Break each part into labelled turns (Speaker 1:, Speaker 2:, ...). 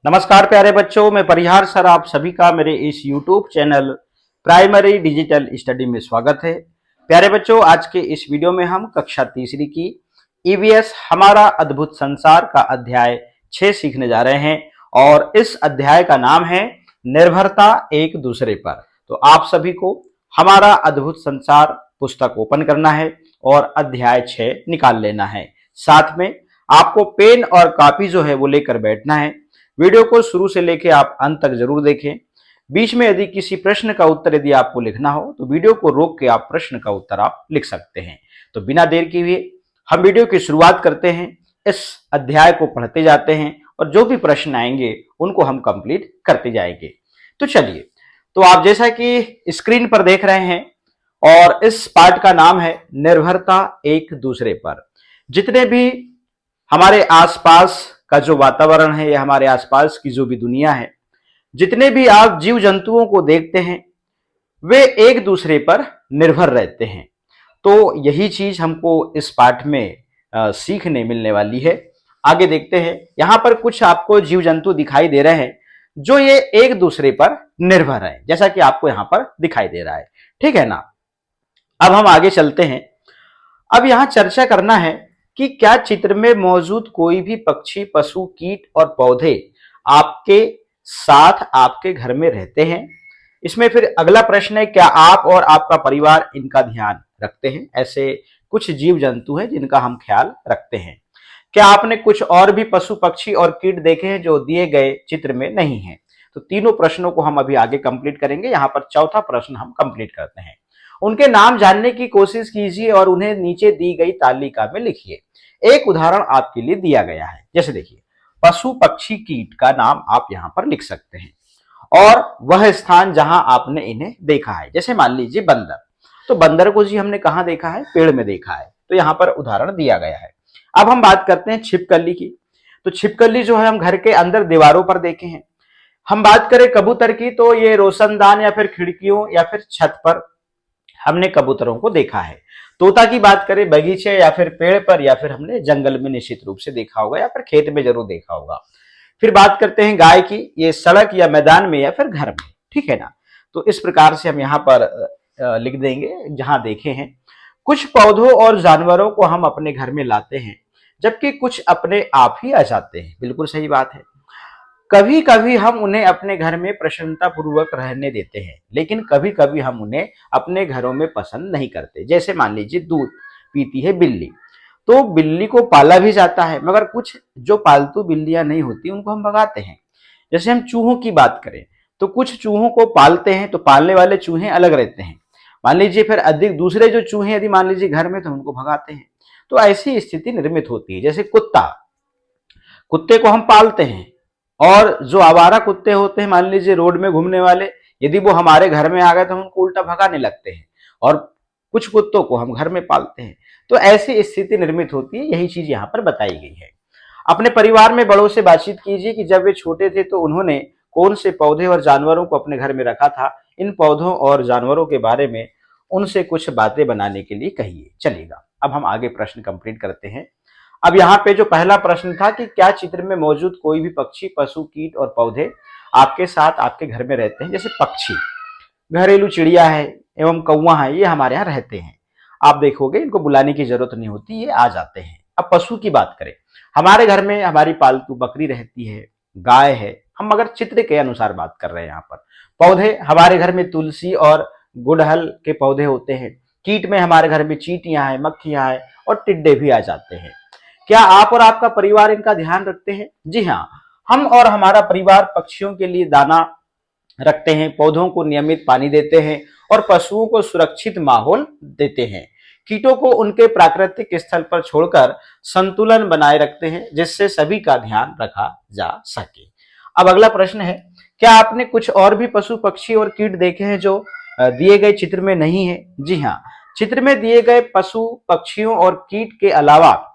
Speaker 1: नमस्कार प्यारे बच्चों, मैं परिहार सर आप सभी का मेरे इस YouTube channel primary digital study में स्वागत है। प्यारे बच्चों, आज के इस वीडियो में हम कक्षा तीसरी की ईवीएस हमारा अद्भुत संसार का अध्याय 6 सीखने जा रहे हैं और इस अध्याय का नाम है निर्भरता एक दूसरे पर। तो आप सभी को हमारा अद्भुत संसार पुस्तक ओपन करना है और अध्याय 6 निकाल लेना है। साथ में आपको पेन और कॉपी जो है वो लेकर बैठना है। वीडियो को शुरू से लेकर आप अंत तक जरूर देखें। बीच में यदि किसी प्रश्न का उत्तर यदि आपको लिखना हो तो वीडियो को रोक के आप प्रश्न का उत्तर आप लिख सकते हैं। तो बिना देर किए हम वीडियो की शुरुआत करते हैं। इस अध्याय को पढ़ते जाते हैं और जो भी प्रश्न आएंगे उनको हम कंप्लीट करते जाएंगे। तो चलिए, तो आप जैसा कि स्क्रीन पर देख रहे हैं और इस पाठ का नाम है निर्भरता एक दूसरे पर। जितने भी हमारे आसपास का जो वातावरण है या हमारे आसपास की जो भी दुनिया है, जितने भी आप जीव जंतुओं को देखते हैं वे एक दूसरे पर निर्भर रहते हैं। तो यही चीज हमको इस पाठ में सीखने मिलने वाली है। आगे देखते हैं। यहां पर कुछ आपको जीव जंतु दिखाई दे रहे हैं जो ये एक दूसरे पर निर्भर है, जैसा कि आपको यहां पर दिखाई दे रहा है। ठीक है ना। अब हम आगे चलते हैं। अब यहां चर्चा करना है कि क्या चित्र में मौजूद कोई भी पक्षी, पशु, कीट और पौधे आपके साथ आपके घर में रहते हैं। इसमें फिर अगला प्रश्न है, क्या आप और आपका परिवार इनका ध्यान रखते हैं। ऐसे कुछ जीव जंतु हैं जिनका हम ख्याल रखते हैं। क्या आपने कुछ और भी पशु, पक्षी और कीट देखे हैं जो दिए गए चित्र में नहीं है। तो तीनों प्रश्नों को हम अभी आगे कंप्लीट करेंगे। यहां पर चौथा प्रश्न हम कंप्लीट करते हैं। उनके नाम जानने की कोशिश कीजिए और उन्हें नीचे दी गई तालिका में लिखिए। एक उदाहरण आपके लिए दिया गया है। जैसे देखिए, पशु, पक्षी, कीट का नाम आप यहां पर लिख सकते हैं और वह स्थान जहां आपने इन्हें देखा है। जैसे मान लीजिए बंदर, तो बंदर को जी हमने कहां देखा है, पेड़ में देखा है। तो यहां पर उदाहरण दिया गया है। अब हम बात करते हैं छिपकली की। तो छिपकली जो है हम घर के अंदर दीवारों पर देखे हैं। हम बात करें कबूतर की तो ये रोशनदान या फिर खिड़कियों या फिर छत पर हमने कबूतरों को देखा है। तोता की बात करें बगीचे या फिर पेड़ पर या फिर हमने जंगल में निश्चित रूप से देखा होगा या फिर खेत में जरूर देखा होगा। फिर बात करते हैं गाय की, ये सड़क या मैदान में या फिर घर में। ठीक है ना। तो इस प्रकार से हम यहाँ पर लिख देंगे जहां देखे हैं। कुछ पौधों और जानवरों को हम अपने घर में लाते हैं जबकि कुछ अपने आप ही आ जाते हैं। बिल्कुल सही बात है। कभी कभी हम उन्हें अपने घर में प्रसन्नता पूर्वक रहने देते हैं, लेकिन कभी कभी हम उन्हें अपने घरों में पसंद नहीं करते। जैसे मान लीजिए दूध पीती है बिल्ली, तो बिल्ली को पाला भी जाता है, मगर कुछ जो पालतू बिल्लियां नहीं होती उनको हम भगाते हैं। जैसे हम चूहों की बात करें तो कुछ चूहों को पालते हैं, तो पालने वाले चूहे अलग रहते हैं। मान लीजिए फिर अधिक दूसरे जो चूहे यदि मान लीजिए घर में, तो उनको भगाते हैं। तो ऐसी स्थिति निर्मित होती है। जैसे कुत्ता, कुत्ते को हम पालते हैं और जो आवारा कुत्ते होते हैं, मान लीजिए रोड में घूमने वाले, यदि वो हमारे घर में आ गए तो हम उनको उल्टा भगाने लगते हैं। और कुछ कुत्तों को हम घर में पालते हैं। तो ऐसी स्थिति निर्मित होती है। यही चीज यहाँ पर बताई गई है। अपने परिवार में बड़ों से बातचीत कीजिए कि जब वे छोटे थे तो उन्होंने कौन से पौधे और जानवरों को अपने घर में रखा था। इन पौधों और जानवरों के बारे में उनसे कुछ बातें बनाने के लिए कहिए। चलेगा। अब हम आगे प्रश्न कंप्लीट करते हैं। अब यहाँ पे जो पहला प्रश्न था कि क्या चित्र में मौजूद कोई भी पक्षी, पशु, कीट और पौधे आपके साथ आपके घर में रहते हैं। जैसे पक्षी, घरेलू चिड़िया है एवं कौवा है, ये हमारे यहाँ रहते हैं। आप देखोगे इनको बुलाने की जरूरत नहीं होती, ये आ जाते हैं। अब पशु की बात करें, हमारे घर में हमारी पालतू बकरी रहती है, गाय है। हम अगर चित्र के अनुसार बात कर रहे हैं यहाँ पर। पौधे, हमारे घर में तुलसी और गुड़हल के पौधे होते हैं। कीट में हमारे घर में चींटियां हैं, मक्खियां हैं और टिड्डे भी आ जाते हैं। क्या आप और आपका परिवार इनका ध्यान रखते हैं। जी हाँ, हम और हमारा परिवार पक्षियों के लिए दाना रखते हैं, पौधों को नियमित पानी देते हैं और पशुओं को सुरक्षित माहौल देते हैं। कीटों को उनके प्राकृतिक स्थल पर छोड़कर संतुलन बनाए रखते हैं जिससे सभी का ध्यान रखा जा सके। अब अगला प्रश्न है, क्या आपने कुछ और भी पशु, पक्षी और कीट देखे हैं जो दिए गए चित्र में नहीं है। जी हाँ, चित्र में दिए गए पशु, पक्षियों और कीट के अलावा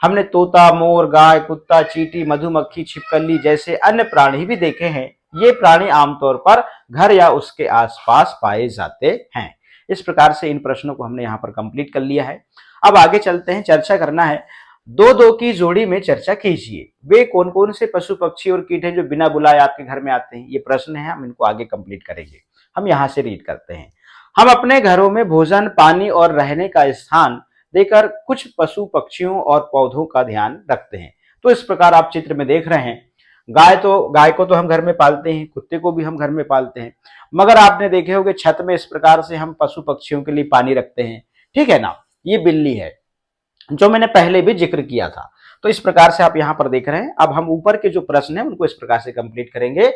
Speaker 1: हमने तोता, मोर, गाय, कुत्ता, चींटी, मधुमक्खी, छिपकली जैसे अन्य प्राणी भी देखे हैं। ये प्राणी आमतौर पर घर या उसके आसपास पाए जाते हैं। इस प्रकार से इन प्रश्नों को हमने यहाँ पर कंप्लीट कर लिया है। अब आगे चलते हैं। चर्चा करना है दो दो की जोड़ी में चर्चा कीजिए। वे कौन कौन से पशु पक्षी और कीट हैं जो बिना बुलाए आपके घर में आते हैं? ये प्रश्न है, हम इनको आगे कंप्लीट करेंगे। हम यहां से रीड करते हैं। हम अपने घरों में भोजन, पानी और रहने का स्थान देकर कुछ पशु पक्षियों और पौधों का ध्यान रखते हैं। तो इस प्रकार आप चित्र में देख रहे हैं, गाय को तो हम घर में पालते हैं, कुत्ते को भी हम घर में पालते हैं, मगर आपने देखे होंगे छत में इस प्रकार से हम पशु पक्षियों के लिए पानी रखते हैं, ठीक है ना। ये बिल्ली है, जो मैंने पहले भी जिक्र किया था। तो इस प्रकार से आप यहां पर देख रहे हैं। अब हम ऊपर के जो प्रश्न है उनको इस प्रकार से कंप्लीट करेंगे।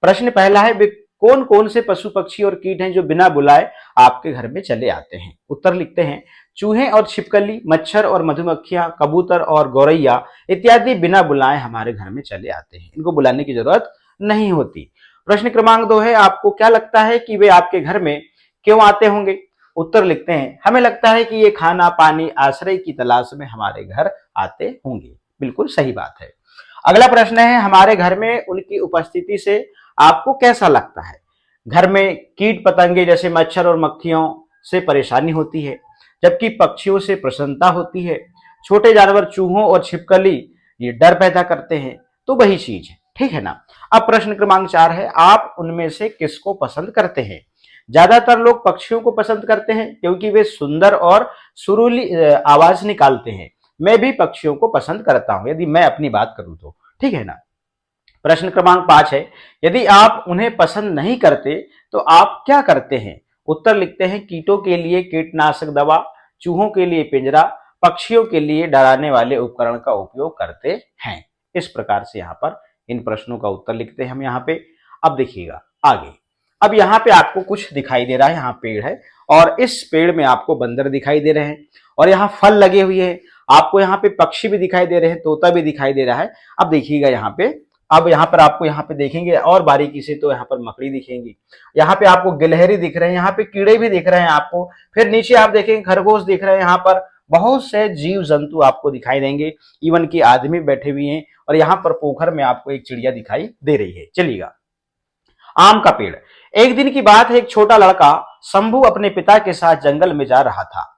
Speaker 1: प्रश्न पहला है, वे कौन कौन से पशु पक्षी और कीट हैं जो बिना बुलाए आपके घर में चले आते हैं? उत्तर लिखते हैं, चूहे और छिपकली, मच्छर और मधुमक्खियां, कबूतर और गौरैया इत्यादि बिना बुलाए हमारे घर में चले आते हैं। इनको बुलाने की जरूरत नहीं होती। प्रश्न क्रमांक 2 है, आपको क्या लगता है कि वे आपके घर में क्यों आते होंगे? उत्तर लिखते हैं, हमें लगता है कि ये खाना, पानी, आश्रय की तलाश में हमारे घर आते होंगे। बिल्कुल सही बात है। अगला प्रश्न है, हमारे घर में उनकी उपस्थिति से आपको कैसा लगता है? घर में कीट पतंगे जैसे मच्छर और मक्खियों से परेशानी होती है, जबकि पक्षियों से प्रसन्नता होती है। छोटे जानवर चूहों और छिपकली ये डर पैदा करते हैं। तो वही चीज है, ठीक है ना। अब प्रश्न क्रमांक 4 है, आप उनमें से किसको पसंद करते हैं? ज्यादातर लोग पक्षियों को पसंद करते हैं क्योंकि वे सुंदर और सुरीली आवाज निकालते हैं। मैं भी पक्षियों को पसंद करता हूं, यदि मैं अपनी बात करूं तो, ठीक है ना। प्रश्न क्रमांक 5 है, यदि आप उन्हें पसंद नहीं करते तो आप क्या करते हैं? उत्तर लिखते हैं, कीटों के लिए कीटनाशक दवा, चूहों के लिए पिंजरा, पक्षियों के लिए डराने वाले उपकरण का उपयोग करते हैं। इस प्रकार से यहाँ पर इन प्रश्नों का उत्तर लिखते हैं हम यहाँ पे। अब देखिएगा आगे। अब यहाँ पे आपको कुछ दिखाई दे रहा है, यहाँ पेड़ है और इस पेड़ में आपको बंदर दिखाई दे रहे हैं और यहाँ फल लगे हुए हैं। आपको यहाँ पे पक्षी भी दिखाई दे रहे हैं, तोता भी दिखाई दे रहा है। अब देखिएगा यहाँ पे, अब यहाँ पर आपको यहाँ पे देखेंगे और बारीकी से तो यहाँ पर मकड़ी दिखेंगी, यहाँ पे आपको गिलहरी दिख रहे हैं, यहाँ पे कीड़े भी दिख रहे हैं आपको। फिर नीचे आप देखेंगे खरगोश दिख रहे हैं, यहाँ पर बहुत से जीव जंतु आपको दिखाई देंगे, इवन की आदमी बैठे हुए हैं और यहाँ पर पोखर में आपको एक चिड़िया दिखाई दे रही है। चलिएगा, आम का पेड़। एक दिन की बात है, एक छोटा लड़का शंभू अपने पिता के साथ जंगल में जा रहा था।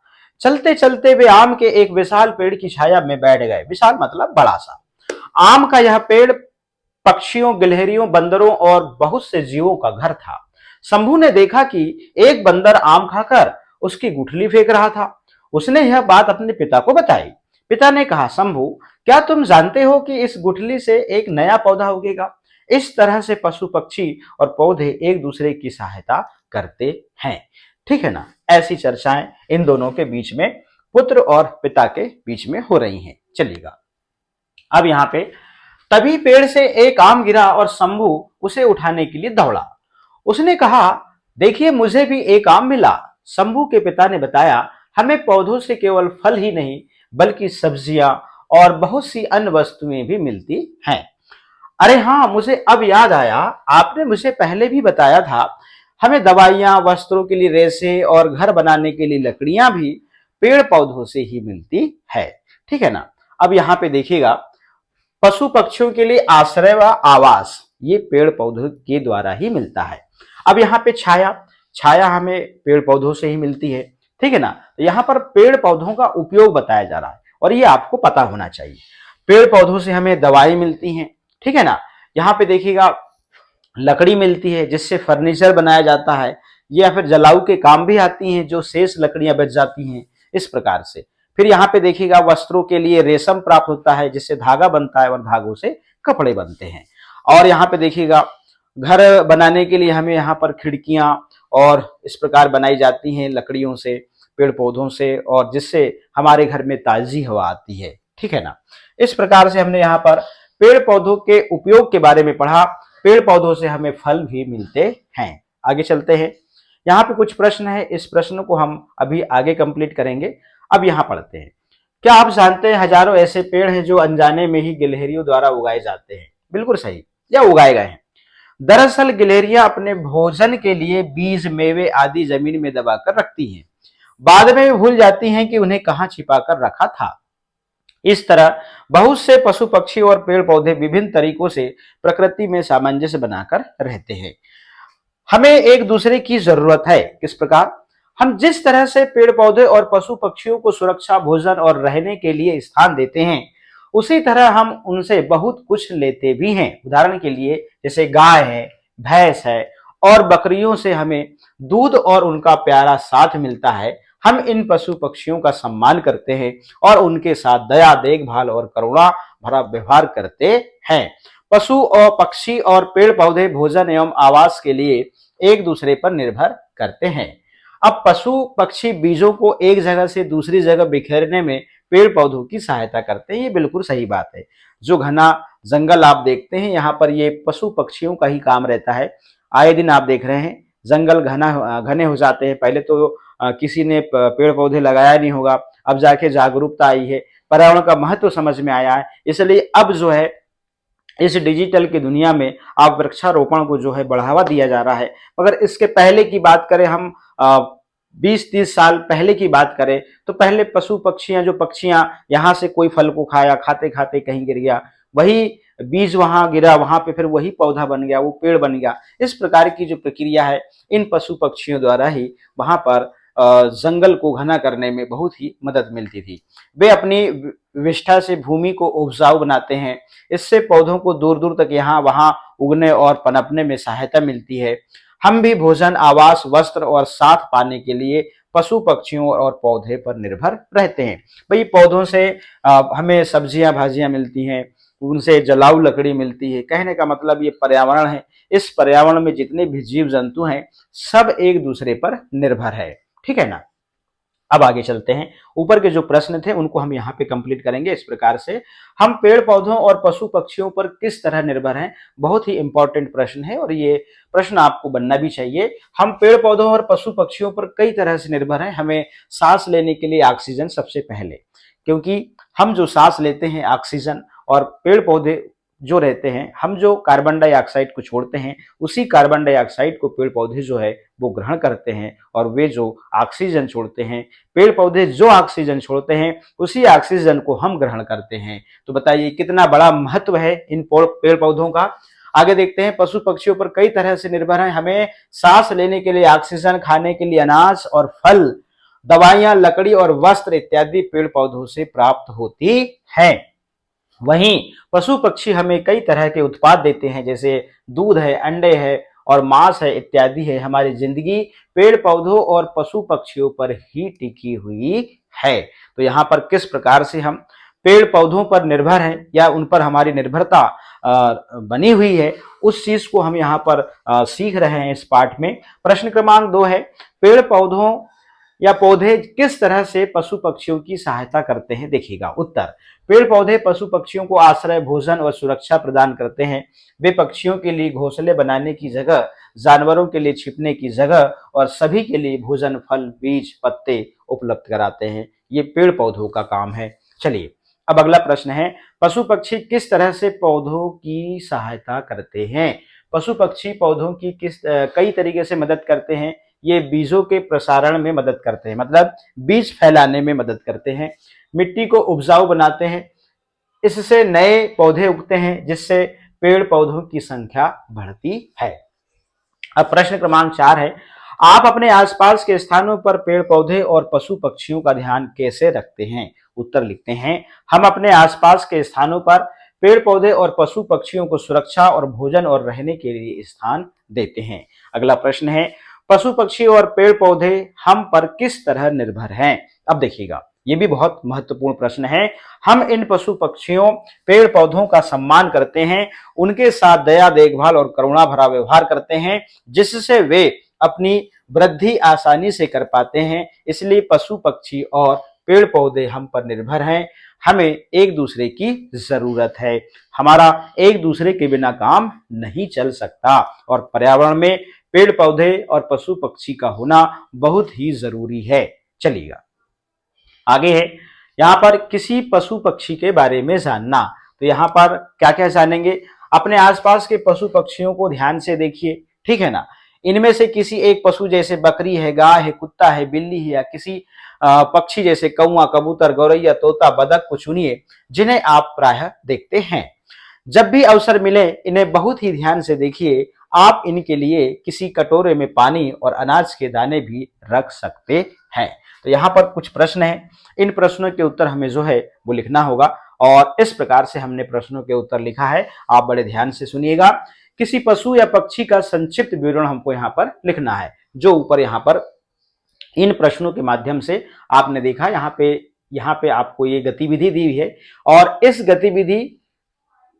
Speaker 1: चलते चलते वे आम के एक विशाल पेड़ की छाया में बैठ गए। विशाल मतलब बड़ा सा। आम का यह पेड़ पक्षियों, गिलहरियों, बंदरों और बहुत से जीवों का घर था। शंभू ने देखा कि एक बंदर आम खाकर उसकी गुठली फेंक रहा था। उसने यह बात अपने पिता को बताई। पिता ने कहा, शंभू, क्या तुम जानते हो कि इस गुठली से एक नया पौधा उगेगा? इस तरह से पशु पक्षी और पौधे एक दूसरे की सहायता करते हैं, ठीक है ना। ऐसी चर्चाएं इन दोनों के बीच में, पुत्र और पिता के बीच में हो रही हैं। चलिएगा, अब यहाँ पे, तभी पेड़ से एक आम गिरा और शंभू उसे उठाने के लिए दौड़ा। उसने कहा, देखिए, मुझे भी एक आम मिला। शंभू के पिता ने बताया, हमें पौधों से केवल फल ही नहीं बल्कि सब्जियां और बहुत सी अन्य वस्तुएं भी मिलती हैं। अरे हाँ, मुझे अब याद आया, आपने मुझे पहले भी बताया था, हमें दवाइयां, वस्त्रों के लिए रेशे और घर बनाने के लिए लकड़ियां भी पेड़ पौधों से ही मिलती है, ठीक है ना। अब यहाँ पे देखिएगा, पशु पक्षियों के लिए आश्रय व आवास ये पेड़ पौधों के द्वारा ही मिलता है। अब यहाँ पे छाया, छाया हमें पेड़ पौधों से ही मिलती है, ठीक है ना। तो यहाँ पर पेड़ पौधों का उपयोग बताया जा रहा है और ये आपको पता होना चाहिए। पेड़ पौधों से हमें दवाई मिलती है, ठीक है ना। यहाँ पे देखिएगा, लकड़ी मिलती है जिससे फर्नीचर बनाया जाता है, या फिर जलाऊ के काम भी आती हैं जो शेष लकड़ियां बच जाती हैं, इस प्रकार से। फिर यहाँ पे देखिएगा, वस्त्रों के लिए रेशम प्राप्त होता है जिससे धागा बनता है और धागों से कपड़े बनते हैं। और यहाँ पे देखिएगा, घर बनाने के लिए हमें यहाँ पर खिड़कियां और इस प्रकार बनाई जाती हैं लकड़ियों से, पेड़ पौधों से, और जिससे हमारे घर में ताजी हवा आती है, ठीक है ना। इस प्रकार से हमने यहाँ पर पेड़ पौधों के उपयोग के बारे में पढ़ा। पेड़ पौधों से हमें फल भी मिलते हैं। आगे चलते हैं, यहाँ पे कुछ प्रश्न है, इस प्रश्न को हम अभी आगे कंप्लीट करेंगे। अब यहाँ पढ़ते हैं, क्या आप जानते हैं हजारों ऐसे पेड़ हैं जो अनजाने में ही गिलहरियों द्वारा उगाए जाते हैं? बिल्कुल सही, या उगाए गए हैं। दरअसल गिलहरियां अपने भोजन के लिए बीज, मेवे आदि जमीन में दबाकर रखती हैं। बाद में भी भूल जाती हैं कि उन्हें कहाँ छिपाकर रखा था। इस तरह बहुत से पशु पक्षी और पेड़ पौधे विभिन्न तरीकों से प्रकृति में सामंजस्य बनाकर रहते हैं। हमें एक दूसरे की जरूरत है। किस प्रकार? हम जिस तरह से पेड़ पौधे और पशु पक्षियों को सुरक्षा, भोजन और रहने के लिए स्थान देते हैं, उसी तरह हम उनसे बहुत कुछ लेते भी हैं। उदाहरण के लिए जैसे गाय है, भैंस है और बकरियों से हमें दूध और उनका प्यारा साथ मिलता है। हम इन पशु पक्षियों का सम्मान करते हैं और उनके साथ दया, देखभाल और करुणा भरा व्यवहार करते हैं। पशु और पक्षी और पेड़ पौधे भोजन एवं आवास के लिए एक दूसरे पर निर्भर करते हैं। अब पशु पक्षी बीजों को एक जगह से दूसरी जगह बिखेरने में पेड़ पौधों की सहायता करते हैं। ये बिल्कुल सही बात है। जो घना जंगल आप देखते हैं, यहाँ पर ये पशु पक्षियों का ही काम रहता है। आए दिन आप देख रहे हैं जंगल घने हो जाते हैं। पहले तो किसी ने पेड़ पौधे लगाया नहीं होगा, अब जाके जागरूकता आई है, पर्यावरण का महत्व समझ में आया है। इसलिए अब जो है इस डिजिटल की दुनिया में आप वृक्षारोपण को जो है बढ़ावा दिया जा रहा है। मगर इसके पहले की बात करें हम, 20-30 साल पहले की बात करें तो पहले पशु पक्षियां, जो पक्षियां यहाँ से कोई फल को खाया, खाते खाते कहीं गिर गया, वही बीज वहां गिरा, वहां पे फिर वही पौधा बन गया, वो पेड़ बन गया। इस प्रकार की जो प्रक्रिया है इन पशु पक्षियों द्वारा ही वहां पर जंगल को घना करने में बहुत ही मदद मिलती थी। वे अपनी विष्ठा से भूमि को उपजाऊ बनाते हैं। इससे पौधों को दूर दूर तक यहाँ वहां उगने और पनपने में सहायता मिलती है। हम भी भोजन, आवास, वस्त्र और साथ पाने के लिए पशु पक्षियों और पौधे पर निर्भर रहते हैं। भाई पौधों से हमें सब्जियां भाजियां मिलती हैं, उनसे जलाऊ लकड़ी मिलती है। कहने का मतलब ये पर्यावरण है। इस पर्यावरण में जितने भी जीव जंतु हैं सब एक दूसरे पर निर्भर है। ठीक है ना। अब आगे चलते हैं। ऊपर के जो प्रश्न थे उनको हम यहाँ पे कंप्लीट करेंगे। इस प्रकार से हम पेड़ पौधों और पशु पक्षियों पर किस तरह निर्भर हैं, बहुत ही इंपॉर्टेंट प्रश्न है और ये प्रश्न आपको बनना भी चाहिए। हम पेड़ पौधों और पशु पक्षियों पर कई तरह से निर्भर हैं। हमें सांस लेने के लिए ऑक्सीजन सबसे पहले, क्योंकि हम जो सांस लेते हैं ऑक्सीजन, और पेड़ पौधे जो रहते हैं, हम जो कार्बन डाइऑक्साइड को छोड़ते हैं उसी कार्बन डाइऑक्साइड को पेड़ पौधे जो है वो ग्रहण करते हैं, और वे जो ऑक्सीजन छोड़ते हैं, पेड़ पौधे जो ऑक्सीजन छोड़ते हैं उसी ऑक्सीजन को हम ग्रहण करते हैं। तो बताइए कितना बड़ा महत्व है इन पेड़ पौधों का। आगे देखते हैं। पशु पक्षियों पर कई तरह से निर्भर हैं। हमें सांस लेने के लिए ऑक्सीजन, खाने के लिए अनाज और फल, दवाइयां, लकड़ी और वस्त्र इत्यादि पेड़ पौधों से प्राप्त होती है। वहीं पशु पक्षी हमें कई तरह के उत्पाद देते हैं, जैसे दूध है, अंडे है और मांस है इत्यादि है। हमारी जिंदगी पेड़ पौधों और पशु पक्षियों पर ही टिकी हुई है। तो यहाँ पर किस प्रकार से हम पेड़ पौधों पर निर्भर हैं या उन पर हमारी निर्भरता बनी हुई है, उस चीज को हम यहाँ पर सीख रहे हैं इस पाठ में। प्रश्न क्रमांक 2 है, पेड़ पौधों या पौधे किस तरह से पशु पक्षियों की सहायता करते हैं। देखिएगा उत्तर। पेड़ पौधे पशु पक्षियों को आश्रय, भोजन और सुरक्षा प्रदान करते हैं। वे पक्षियों के लिए घोंसले बनाने की जगह, जानवरों के लिए छिपने की जगह और सभी के लिए भोजन, फल, बीज, पत्ते उपलब्ध कराते हैं। ये पेड़ पौधों का काम है। चलिए अब अगला प्रश्न है, पशु पक्षी किस तरह से पौधों की सहायता करते हैं। पशु पक्षी पौधों की कई तरीके से मदद करते हैं। ये बीजों के प्रसारण में मदद करते हैं, मतलब बीज फैलाने में मदद करते हैं। मिट्टी को उपजाऊ बनाते हैं, इससे नए पौधे उगते हैं, जिससे पेड़ पौधों की संख्या बढ़ती है। अब प्रश्न क्रमांक 4 है, आप अपने आसपास के स्थानों पर पेड़ पौधे और पशु पक्षियों का ध्यान कैसे रखते हैं। उत्तर लिखते हैं, हम अपने आसपास के स्थानों पर पेड़ पौधे और पशु पक्षियों को सुरक्षा और भोजन और रहने के लिए स्थान देते हैं। अगला प्रश्न है, पशु पक्षी और पेड़ पौधे हम पर किस तरह निर्भर हैं। अब देखिएगा ये भी बहुत महत्वपूर्ण प्रश्न है। हम इन पशु पक्षियों, पेड़ पौधों का सम्मान करते हैं, उनके साथ दया, देखभाल और करुणा भरा व्यवहार करते हैं, जिससे वे अपनी वृद्धि आसानी से कर पाते हैं। इसलिए पशु पक्षी और पेड़ पौधे हम पर निर्भर हैं। हमें एक दूसरे की जरूरत है। हमारा एक दूसरे के बिना काम नहीं चल सकता और पर्यावरण में पेड़ पौधे और पशु पक्षी का होना बहुत ही जरूरी है। चलिएगा आगे है, यहाँ पर किसी पशु पक्षी के बारे में जानना। तो यहाँ पर क्या क्या जानेंगे। अपने आसपास के पशु पक्षियों को ध्यान से देखिए, ठीक है ना। इनमें से किसी एक पशु जैसे बकरी है, गाय है, कुत्ता है, बिल्ली है, या किसी पक्षी जैसे कौवा, कबूतर, गौरैया, तोता, बतख को चुनिए जिन्हें आप प्रायः देखते हैं। जब भी अवसर मिले इन्हें बहुत ही ध्यान से देखिए। आप इनके लिए किसी कटोरे में पानी और अनाज के दाने भी रख सकते हैं। तो यहाँ पर कुछ प्रश्न हैं, इन प्रश्नों के उत्तर हमें जो है वो लिखना होगा और इस प्रकार से हमने प्रश्नों के उत्तर लिखा है। आप बड़े ध्यान से सुनिएगा। किसी पशु या पक्षी का संक्षिप्त विवरण हमको यहाँ पर लिखना है, जो ऊपर यहाँ पर इन प्रश्नों के माध्यम से आपने देखा। यहाँ पे आपको ये गतिविधि दी हुई है और इस गतिविधि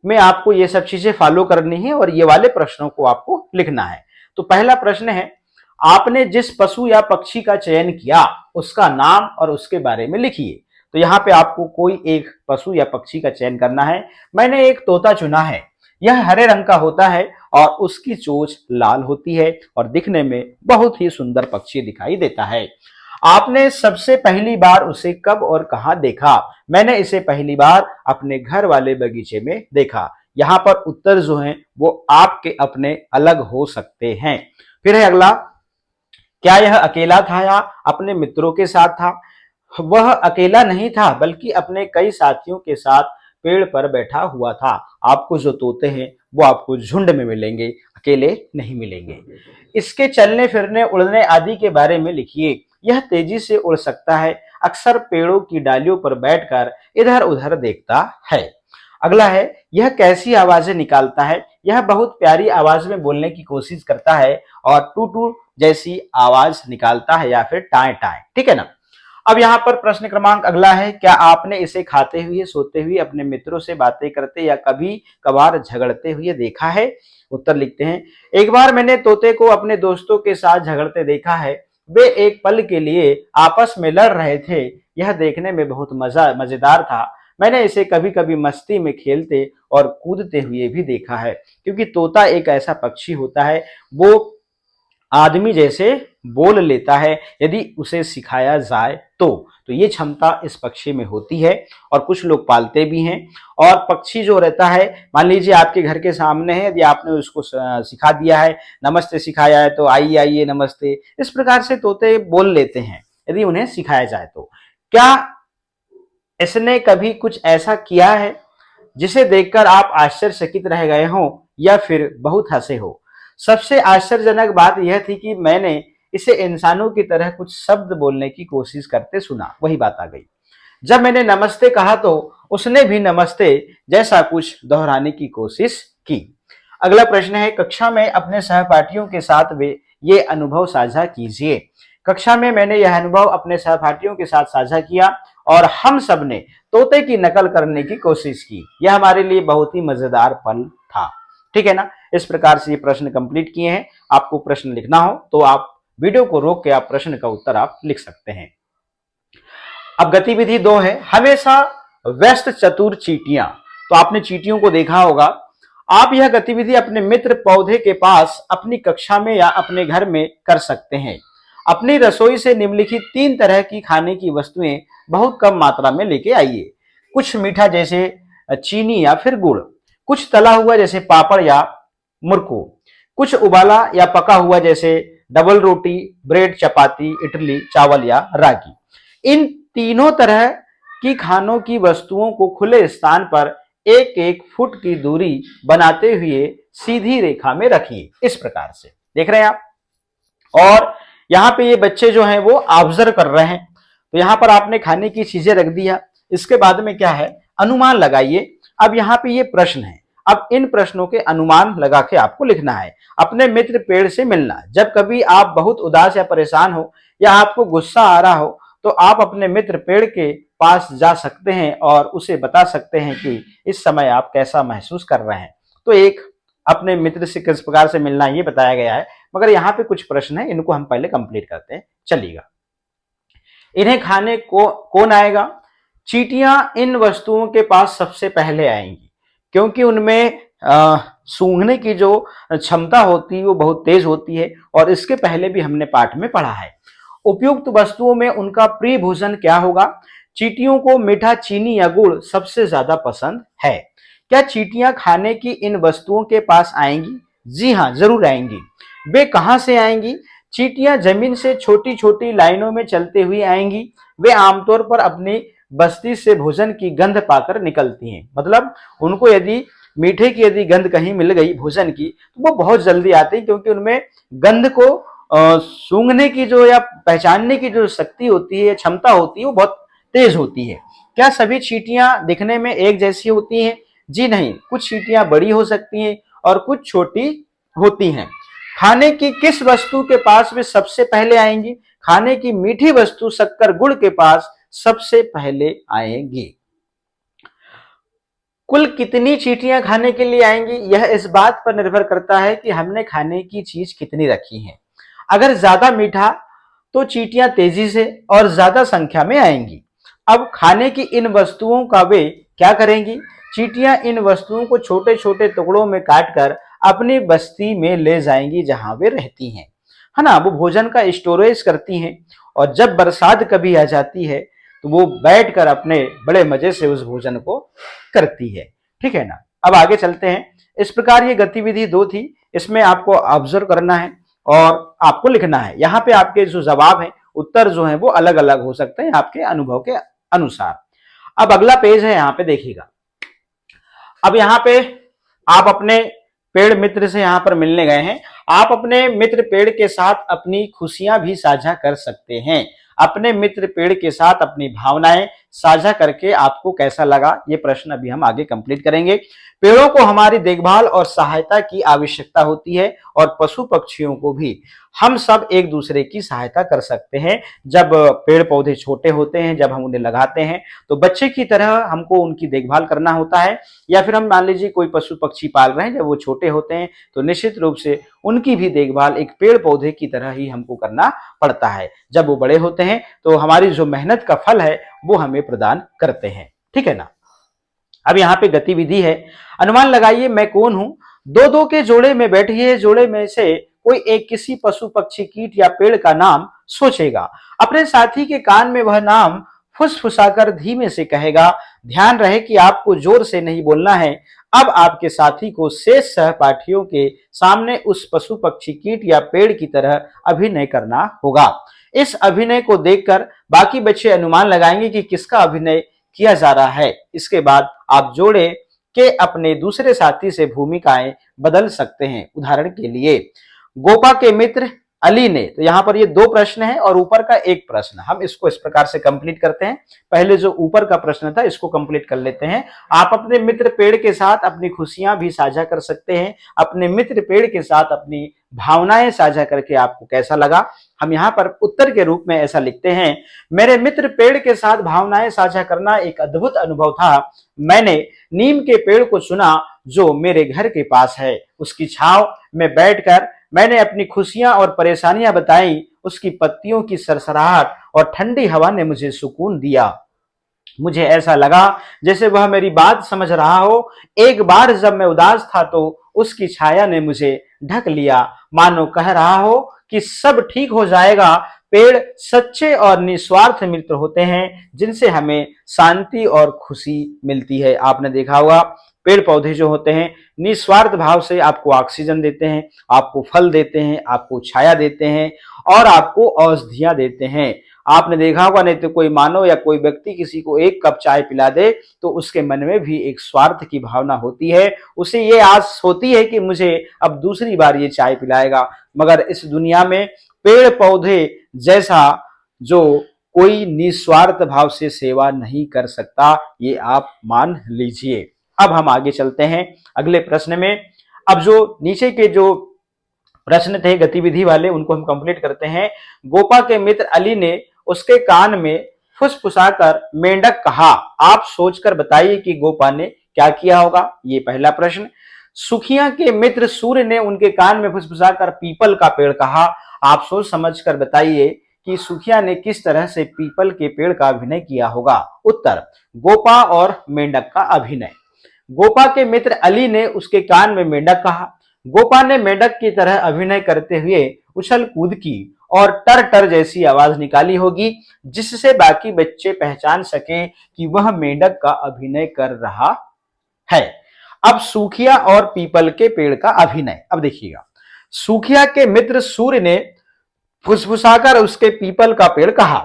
Speaker 1: में आपको ये सब चीजें फॉलो करनी है और ये वाले प्रश्नों को आपको लिखना है। तो पहला प्रश्न है, आपने जिस पशु या पक्षी का चयन किया उसका नाम और उसके बारे में लिखिए। तो यहाँ पे आपको कोई एक पशु या पक्षी का चयन करना है। मैंने एक तोता चुना है, यह हरे रंग का होता है और उसकी चोंच लाल होती है और दिखने में बहुत ही सुंदर पक्षी दिखाई देता है। आपने सबसे पहली बार उसे कब और कहां देखा? मैंने इसे पहली बार अपने घर वाले बगीचे में देखा। यहाँ पर उत्तर जो हैं वो आपके अपने अलग हो सकते हैं। फिर है अगला, क्या यह अकेला था या अपने मित्रों के साथ था? वह अकेला नहीं था बल्कि अपने कई साथियों के साथ पेड़ पर बैठा हुआ था। आपको जो तोते हैं वो आपको झुंड में मिलेंगे, अकेले नहीं मिलेंगे। इसके चलने फिरने उड़ने आदि के बारे में लिखिए। यह तेजी से उड़ सकता है, अक्सर पेड़ों की डालियों पर बैठकर इधर उधर देखता है। अगला है, यह कैसी आवाजें निकालता है? यह बहुत प्यारी आवाज में बोलने की कोशिश करता है और टू टू जैसी आवाज निकालता है या फिर टाए टाए, ठीक है ना। अब यहाँ पर प्रश्न क्रमांक अगला है, क्या आपने इसे खाते हुए, सोते हुए, अपने मित्रों से बातें करते या कभी कभार झगड़ते हुए देखा है? उत्तर लिखते हैं, एक बार मैंने तोते को अपने दोस्तों के साथ झगड़ते देखा है। वे एक पल के लिए आपस में लड़ रहे थे। यह देखने में बहुत मजेदार था। मैंने इसे कभी कभी मस्ती में खेलते और कूदते हुए भी देखा है, क्योंकि तोता एक ऐसा पक्षी होता है वो आदमी जैसे बोल लेता है यदि उसे सिखाया जाए तो ये क्षमता इस पक्षी में होती है और कुछ लोग पालते भी हैं। और पक्षी जो रहता है, मान लीजिए आपके घर के सामने है, यदि आपने उसको सिखा दिया है, नमस्ते सिखाया है तो आइए आइए नमस्ते, इस प्रकार से तोते बोल लेते हैं यदि उन्हें सिखाया जाए तो। क्या इसने कभी कुछ ऐसा किया है जिसे देखकर आप आश्चर्यचकित रह गए हो या फिर बहुत हंसे हो? सबसे आश्चर्यजनक बात यह थी कि मैंने इसे इंसानों की तरह कुछ शब्द बोलने की कोशिश करते सुना। वही बात आ गई। जब मैंने नमस्ते कहा तो उसने भी नमस्ते जैसा कुछ दोहराने की कोशिश की। अगला प्रश्न है, कक्षा में अपने सहपाठियों के साथ वे ये अनुभव साझा कीजिए। कक्षा में मैंने यह अनुभव अपने सहपाठियों के साथ साझा किया और हम सब ने तोते की नकल करने की कोशिश की। यह हमारे लिए बहुत ही मजेदार पल था, ठीक है ना। इस प्रकार से ये प्रश्न कंप्लीट किए हैं। आपको प्रश्न लिखना हो तो आप वीडियो को रोक के आप प्रश्न का उत्तर आप लिख सकते हैं। अब गतिविधि 2 है, हमेशा व्यस्त चतुर चींटियां। तो आपने चींटियों को देखा होगा। आप यह गतिविधि अपने मित्र पौधे के पास, अपनी कक्षा में या अपने घर में कर सकते हैं। अपनी रसोई से निम्नलिखित 3 तरह की खाने की वस्तुएं बहुत कम मात्रा में लेके आइए। कुछ मीठा जैसे चीनी या फिर गुड़, कुछ तला हुआ जैसे पापड़ या मुरकू, कुछ उबाला या पका हुआ जैसे डबल रोटी, ब्रेड, चपाती, इडली, चावल या रागी। इन तीनों तरह की खानों की वस्तुओं को खुले स्थान पर 1-1 फुट की दूरी बनाते हुए सीधी रेखा में रखिए। इस प्रकार से देख रहे हैं आप। और यहाँ पे ये बच्चे जो हैं वो ऑब्जर्व कर रहे हैं। तो यहाँ पर आपने खाने की चीजें रख दिया। इसके बाद में क्या है, अनुमान लगाइए। अब यहाँ पे ये प्रश्न है, अब इन प्रश्नों के अनुमान लगा के आपको लिखना है। अपने मित्र पेड़ से मिलना, जब कभी आप बहुत उदास या परेशान हो या आपको गुस्सा आ रहा हो तो आप अपने मित्र पेड़ के पास जा सकते हैं और उसे बता सकते हैं कि इस समय आप कैसा महसूस कर रहे हैं। तो एक अपने मित्र से किस प्रकार से मिलना ये बताया गया है, मगर यहाँ पे कुछ प्रश्न है, इनको हम पहले कंप्लीट करते हैं। चलिएगा। इन्हें खाने को कौन आएगा? चींटियां इन वस्तुओं के पास सबसे पहले आएंगी, क्योंकि उनमें सूंघने की जो क्षमता होती है वो बहुत तेज होती है और इसके पहले भी हमने पाठ में पढ़ा है। उपयुक्त वस्तुओं में उनका प्रिय भोजन क्या होगा? चींटियों को मीठा, चीनी या गुड़ सबसे ज्यादा पसंद है। क्या चींटियां खाने की इन वस्तुओं के पास आएंगी? जी हाँ, जरूर आएंगी। वे कहां से आएंगी? चींटियां जमीन से छोटी छोटी लाइनों में चलते हुए आएंगी। वे आमतौर पर अपनी बस्ती से भोजन की गंध पाकर निकलती हैं। मतलब उनको यदि मीठे की यदि गंध कहीं मिल गई भोजन की तो वो बहुत जल्दी आती है, क्योंकि उनमें गंध को सूंघने की जो या पहचानने की जो शक्ति होती है, क्षमता होती है, वो बहुत तेज होती है। क्या सभी चींटियां दिखने में एक जैसी होती हैं? जी नहीं, कुछ चींटियां बड़ी हो सकती हैं और कुछ छोटी होती हैं। खाने की किस वस्तु के पास वे सबसे पहले आएंगी? खाने की मीठी वस्तु शक्कर गुड़ के पास सबसे पहले आएंगी। कुल कितनी चींटियां खाने के लिए आएंगी? यह इस बात पर निर्भर करता है कि हमने खाने की चीज कितनी रखी है। अगर ज्यादा मीठा तो चींटियां तेजी से और ज्यादा संख्या में आएंगी। अब खाने की इन वस्तुओं का वे क्या करेंगी? चींटियां इन वस्तुओं को छोटे छोटे टुकड़ों में काटकर अपनी बस्ती में ले जाएंगी जहां वे रहती हैं, है ना। वो भोजन का स्टोरेज करती हैं और जब बरसात कभी आ जाती है तो वो बैठकर अपने बड़े मजे से उस भोजन को करती है। ठीक है ना। अब आगे चलते हैं। इस प्रकार ये गतिविधि 2 थी, इसमें आपको ऑब्जर्व करना है और आपको लिखना है। यहाँ पे आपके जो जवाब है, उत्तर जो है वो अलग अलग हो सकते हैं आपके अनुभव के अनुसार। अब अगला पेज है, यहाँ पे देखिएगा। अब यहाँ पे आप अपने पेड़ मित्र से यहाँ पर मिलने गए हैं। आप अपने मित्र पेड़ के साथ अपनी खुशियां भी साझा कर सकते हैं। अपने मित्र पेड़ के साथ अपनी भावनाएं साझा करके आपको कैसा लगा, ये प्रश्न अभी हम आगे कंप्लीट करेंगे। पेड़ों को हमारी देखभाल और सहायता की आवश्यकता होती है और पशु पक्षियों को भी। हम सब एक दूसरे की सहायता कर सकते हैं। जब पेड़ पौधे छोटे होते हैं, जब हम उन्हें लगाते हैं तो बच्चे की तरह हमको उनकी देखभाल करना होता है। या फिर हम मान लीजिए कोई पशु पक्षी पाल रहे हैं, जब वो छोटे होते हैं तो निश्चित रूप से उनकी भी देखभाल एक पेड़ पौधे की तरह ही हमको करना पड़ता है। जब वो बड़े होते हैं तो हमारी जो मेहनत का फल है वो हमें प्रदान करते हैं। ठीक है ना। अब यहाँ पे गतिविधि है, अनुमान लगाइए मैं कौन हूं। दो दो के जोड़े में बैठिए, जोड़े में से कोई एक किसी पशु पक्षी कीट या पेड़ का नाम सोचेगा। अपने साथी के कान में वह नाम फुसफुसाकर धीमे से कहेगा। ध्यान रहे कि आपको जोर से नहीं बोलना है। अब आपके साथी को शेष सहपाठियों के सामने उस पशु पक्षी कीट या पेड़ की तरह अभिनय करना होगा। इस अभिनय को देखकर बाकी बच्चे अनुमान लगाएंगे कि किसका अभिनय किया जा रहा है। इसके बाद आप जोड़े के अपने दूसरे साथी से भूमिकाएं बदल सकते हैं। उदाहरण के लिए गोपा के मित्र अली ने, तो यहाँ पर ये 2 प्रश्न है और ऊपर का एक प्रश्न, हम इसको इस प्रकार से कंप्लीट करते हैं। पहले जो ऊपर का प्रश्न था इसको कंप्लीट कर लेते हैं। आप अपने मित्र पेड़ के साथ अपनी खुशियां भी साझा कर सकते हैं। अपने मित्र पेड़ के साथ अपनी भावनाएं साझा करके आपको कैसा लगा? हम यहाँ पर उत्तर के रूप में ऐसा लिखते हैं, मेरे मित्र पेड़ के साथ भावनाएं साझा करना एक अद्भुत अनुभव था। मैंने नीम के पेड़ को चुना जो मेरे घर के पास है। उसकी छांव में बैठकर मैंने अपनी खुशियां और परेशानियां बताई। उसकी पत्तियों की सरसराहट और ठंडी हवा ने मुझे सुकून दिया। मुझे ऐसा लगा जैसे वह मेरी बात समझ रहा हो। एक बार जब मैं उदास था तो उसकी छाया ने मुझे ढक लिया, मानो कह रहा हो कि सब ठीक हो जाएगा। पेड़ सच्चे और निस्वार्थ मित्र होते हैं जिनसे हमें शांति और खुशी मिलती है। आपने देखा होगा पेड़ पौधे जो होते हैं निस्वार्थ भाव से आपको ऑक्सीजन देते हैं, आपको फल देते हैं, आपको छाया देते हैं और आपको औषधियां देते हैं। आपने देखा होगा नहीं तो कोई मानव या कोई व्यक्ति किसी को 1 कप चाय पिला दे तो उसके मन में भी एक स्वार्थ की भावना होती है। उसे ये आस होती है कि मुझे अब दूसरी बार ये चाय पिलाएगा। मगर इस दुनिया में पेड़ पौधे जैसा जो कोई निस्वार्थ भाव से सेवा नहीं कर सकता, ये आप मान लीजिए। अब हम आगे चलते हैं अगले प्रश्न में। अब जो नीचे के जो प्रश्न थे गतिविधि वाले उनको हम कंप्लीट करते हैं। गोपा के मित्र अली ने उसके कान में फुसफुसाकर मेंढक कहा। आप सोचकर बताइए कि गोपा ने क्या किया होगा, ये पहला प्रश्न। सुखिया के मित्र सूर्य ने उनके कान में फुसफुसाकर पीपल का पेड़ कहा। आप सोच समझकर बताइए कि सुखिया ने किस तरह से पीपल के पेड़ का अभिनय किया होगा। उत्तर, गोपा और मेंढक का अभिनय। गोपा के मित्र अली ने उसके कान में मेंढक कहा। गोपा ने मेंढक की तरह अभिनय करते हुए उछल कूद की और टर टर जैसी आवाज निकाली होगी जिससे बाकी बच्चे पहचान सकें कि वह मेंढक का अभिनय कर रहा है। अब सूखिया और पीपल के पेड़ का अभिनय। अब देखिएगा, सूखिया के मित्र सूर्य ने फुसफुसाकर उसके पीपल का पेड़ कहा।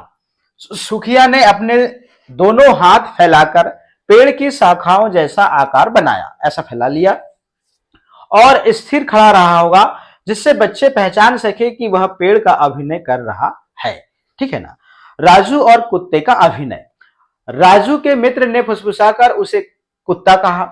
Speaker 1: सूखिया ने अपने दोनों हाथ फैलाकर पेड़ की शाखाओं जैसा आकार बनाया, ऐसा फैला लिया और स्थिर खड़ा रहा होगा, जिससे बच्चे पहचान सके कि वह पेड़ का अभिनय कर रहा है। ठीक है ना। राजू और कुत्ते का अभिनय। राजू के मित्र ने फुसफुसाकर उसे कुत्ता कहा।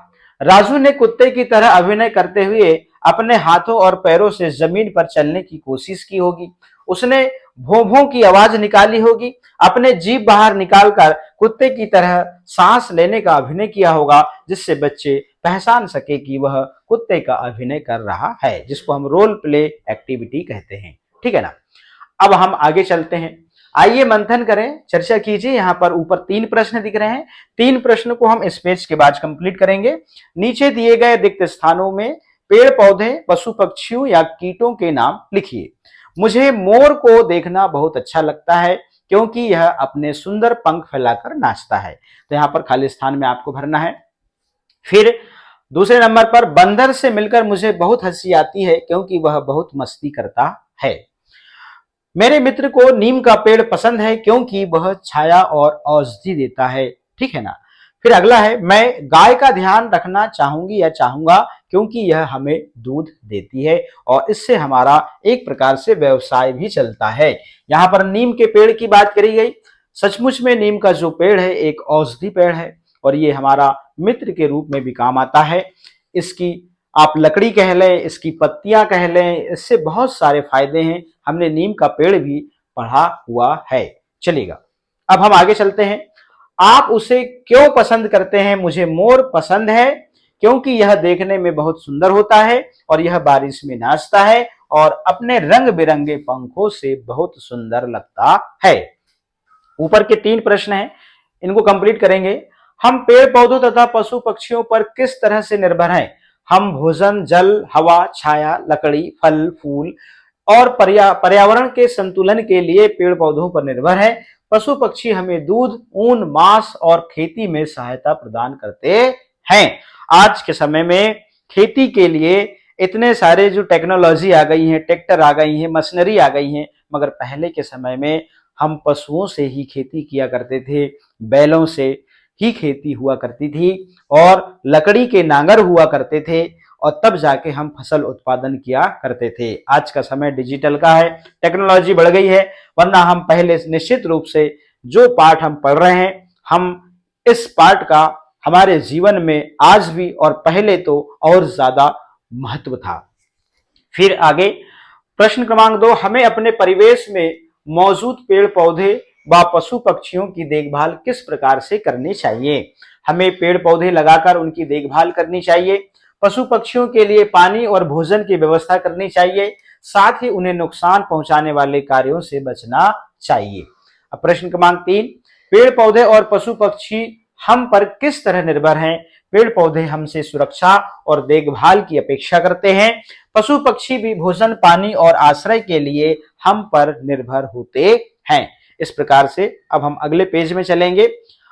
Speaker 1: राजू ने कुत्ते की तरह अभिनय करते हुए अपने हाथों और पैरों से जमीन पर चलने की कोशिश की होगी। उसने भों भों की आवाज निकाली होगी, अपने जीभ बाहर निकालकर कुत्ते की तरह सांस लेने का अभिनय किया होगा, जिससे बच्चे पहचान सके कि वह कुत्ते का अभिनय कर रहा है, जिसको हम रोल प्ले एक्टिविटी कहते हैं। ठीक है ना। अब हम आगे चलते हैं। आइए मंथन करें, चर्चा कीजिए। यहाँ पर ऊपर 3 प्रश्न दिख रहे हैं। 3 प्रश्न को हम इस पेज के बाद कंप्लीट करेंगे। नीचे दिए गए रिक्त स्थानों में पेड़ पौधे, पशु पक्षियों या कीटों के नाम लिखिए। मुझे मोर को देखना बहुत अच्छा लगता है, क्योंकि यह अपने सुंदर पंख फैलाकर नाचता है। तो यहाँ पर खाली स्थान में आपको भरना है। फिर दूसरे नंबर पर बंदर से मिलकर मुझे बहुत हंसी आती है, क्योंकि वह बहुत मस्ती करता है। मेरे मित्र को नीम का पेड़ पसंद है, क्योंकि वह छाया और औषधि देता है। ठीक है ना। फिर अगला है, मैं गाय का ध्यान रखना चाहूंगी या चाहूंगा, क्योंकि यह हमें दूध देती है और इससे हमारा एक प्रकार से व्यवसाय भी चलता है। यहाँ पर नीम के पेड़ की बात करी गई। सचमुच में नीम का जो पेड़ है एक औषधि पेड़ है और ये हमारा मित्र के रूप में भी काम आता है। इसकी आप लकड़ी कह लें, इसकी पत्तियां कह लें, इससे बहुत सारे फायदे हैं। हमने नीम का पेड़ भी पढ़ा हुआ है। चलिएगा, अब हम आगे चलते हैं। आप उसे क्यों पसंद करते हैं? मुझे मोर पसंद है, क्योंकि यह देखने में बहुत सुंदर होता है और यह बारिश में नाचता है और अपने रंग बिरंगे पंखों से बहुत सुंदर लगता है। ऊपर के 3 प्रश्न हैं, इनको कंप्लीट करेंगे। हम पेड़ पौधों तथा पशु पक्षियों पर किस तरह से निर्भर हैं? हम भोजन, जल, हवा, छाया, लकड़ी, फल, फूल और पर्यावरण के संतुलन के लिए पेड़ पौधों पर निर्भर है। पशु पक्षी हमें दूध, ऊन, मांस और खेती में सहायता प्रदान करते हैं। आज के समय में खेती के लिए इतने सारे जो टेक्नोलॉजी आ गई है, ट्रैक्टर आ गई है, मशीनरी आ गई है, मगर पहले के समय में हम पशुओं से ही खेती किया करते थे, बैलों से ही खेती हुआ करती थी और लकड़ी के नांगर हुआ करते थे और तब जाके हम फसल उत्पादन किया करते थे। आज का समय डिजिटल का है, टेक्नोलॉजी बढ़ गई है, वरना हम पहले निश्चित रूप से जो पाठ हम पढ़ रहे हैं, हम इस पाठ का हमारे जीवन में आज भी और पहले तो और ज्यादा महत्व था। फिर आगे प्रश्न क्रमांक 2, हमें अपने परिवेश में मौजूद पेड़ पौधे व पशु पक्षियों की देखभाल किस प्रकार से करनी चाहिए? हमें पेड़ पौधे लगाकर उनकी देखभाल करनी चाहिए, पशु पक्षियों के लिए पानी और भोजन की व्यवस्था करनी चाहिए, साथ ही उन्हें नुकसान पहुंचाने वाले कार्यों से बचना चाहिए। अब प्रश्न क्रमांक 3, पेड़ पौधे और पशु पक्षी हम पर किस तरह निर्भर हैं? पेड़ पौधे हमसे सुरक्षा और देखभाल की अपेक्षा करते हैं, पशु पक्षी भी भोजन, पानी और आश्रय के लिए हम पर निर्भर होते हैं। इस प्रकार से अब हम अगले पेज में चलेंगे।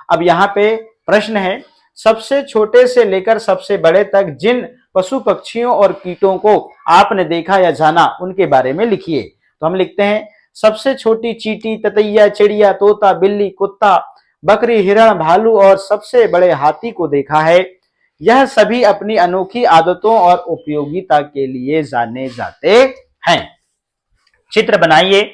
Speaker 1: अब यहाँ पे प्रश्न है, सबसे छोटे से लेकर सबसे बड़े तक जिन पशु पक्षियों और कीटों को आपने देखा या जाना, उनके बारे में लिखिए। तो हम लिखते हैं, सबसे छोटी चींटी, ततैया, चिड़िया, तोता, बिल्ली, कुत्ता, बकरी, हिरण, भालू और सबसे बड़े हाथी को देखा है। यह सभी अपनी अनोखी आदतों और उपयोगिता के लिए जाने जाते हैं। चित्र बनाइए,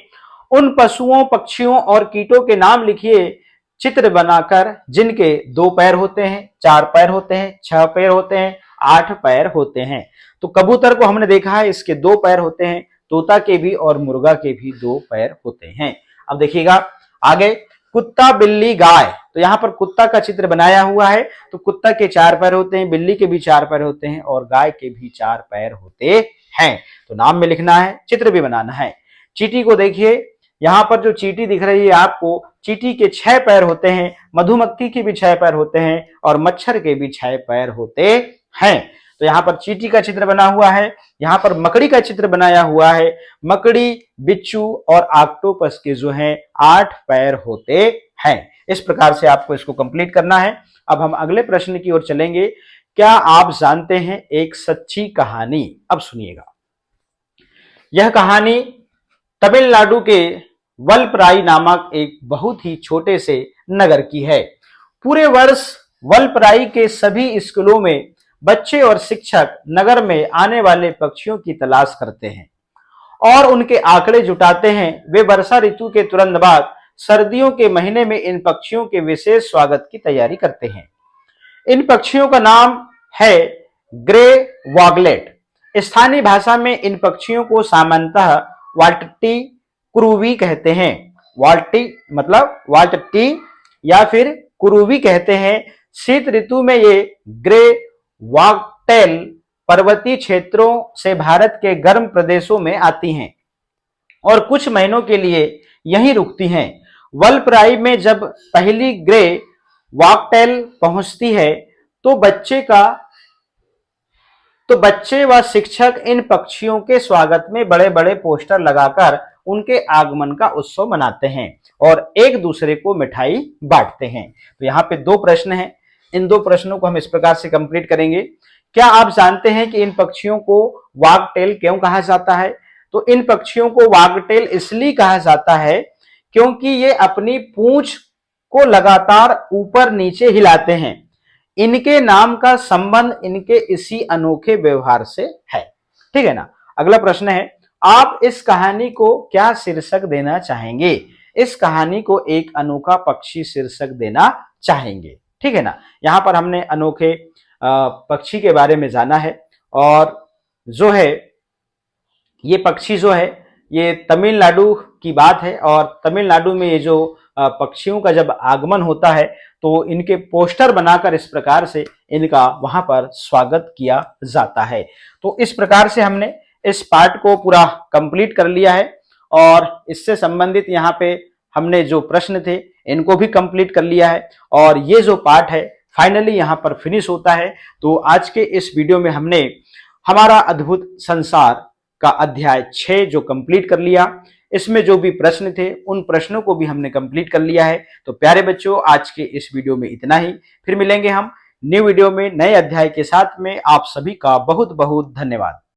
Speaker 1: उन पशुओं, पक्षियों और कीटों के नाम लिखिए चित्र बनाकर जिनके 2 पैर होते हैं, 4 पैर होते हैं, 6 पैर होते हैं, 8 पैर होते हैं। तो कबूतर को हमने देखा है, इसके 2 पैर होते हैं, तोता के भी और मुर्गा के भी 2 पैर होते हैं। अब देखिएगा आगे, कुत्ता, बिल्ली, गाय। तो यहाँ पर कुत्ता का चित्र बनाया हुआ है, तो कुत्ता के 4 पैर होते हैं, बिल्ली के भी 4 पैर होते हैं और गाय के भी 4 पैर होते हैं। तो नाम में लिखना है, चित्र भी बनाना है। चींटी को देखिए, यहाँ पर जो चींटी दिख रही है आपको, चींटी के 6 पैर होते हैं, मधुमक्खी के भी 6 पैर होते हैं और मच्छर के भी 6 पैर होते हैं। तो यहाँ पर चींटी का चित्र बना हुआ है, यहाँ पर मकड़ी का चित्र बनाया हुआ है। मकड़ी, बिच्छू और ऑक्टोपस के जो हैं 8 पैर होते हैं। इस प्रकार से आपको इसको कंप्लीट करना है। अब हम अगले प्रश्न की ओर चलेंगे। क्या आप जानते हैं एक सच्ची कहानी? अब सुनिएगा। यह कहानी तमिलनाडु के वलपराई नामक एक बहुत ही छोटे से नगर की है। पूरे वर्ष वलपराई के सभी स्कूलों में बच्चे और शिक्षक नगर में आने वाले पक्षियों की तलाश करते हैं और उनके आंकड़े जुटाते हैं। वे वर्षा ऋतु के तुरंत बाद सर्दियों के महीने में इन पक्षियों के विशेष स्वागत की तैयारी करते हैं। इन पक्षियों का नाम है ग्रे वॉगलेट। स्थानीय भाषा में इन पक्षियों को सामान्यतः वाल्टी कुरुवी कहते हैं। वाल्टी मतलब वाल्टी या फिर कुरुवी कहते हैं। शीत ऋतु में ये ग्रे वॉगटेल पर्वतीय क्षेत्रों से भारत के गर्म प्रदेशों में आती हैं और कुछ महीनों के लिए यहीं रुकती हैं। वलपराई में जब पहली ग्रे वॉगटेल पहुंचती है तो बच्चे व शिक्षक इन पक्षियों के स्वागत में बड़े बड़े पोस्टर लगाकर उनके आगमन का उत्सव मनाते हैं और एक दूसरे को मिठाई बांटते हैं। तो यहाँ पे दो प्रश्न हैं, इन दो प्रश्नों को हम इस प्रकार से कंप्लीट करेंगे। क्या आप जानते हैं कि इन पक्षियों को वागटेल क्यों कहा जाता है? तो इन पक्षियों को वागटेल इसलिए कहा जाता है क्योंकि ये अपनी पूंछ को लगातार ऊपर नीचे हिलाते हैं। इनके नाम का संबंध इनके इसी अनोखे व्यवहार से है। ठीक है ना। अगला प्रश्न है, आप इस कहानी को क्या शीर्षक देना चाहेंगे? इस कहानी को एक अनोखा पक्षी शीर्षक देना चाहेंगे। ठीक है ना। यहां पर हमने अनोखे पक्षी के बारे में जाना है और जो है ये पक्षी जो है ये तमिलनाडु की बात है और तमिलनाडु में ये जो पक्षियों का जब आगमन होता है तो इनके पोस्टर बनाकर इस प्रकार से इनका वहां पर स्वागत किया जाता है। तो इस प्रकार से हमने इस पार्ट को पूरा कंप्लीट कर लिया है और इससे संबंधित यहाँ पे हमने जो प्रश्न थे इनको भी कंप्लीट कर लिया है और ये जो पार्ट है फाइनली यहाँ पर फिनिश होता है। तो आज के इस वीडियो में हमने हमारा अद्भुत संसार का अध्याय 6 जो कंप्लीट कर लिया। इसमें जो भी प्रश्न थे उन प्रश्नों को भी हमने कंप्लीट कर लिया है। तो प्यारे बच्चों, आज के इस वीडियो में इतना ही। फिर मिलेंगे हम न्यू वीडियो में नए अध्याय के साथ में। आप सभी का बहुत बहुत धन्यवाद।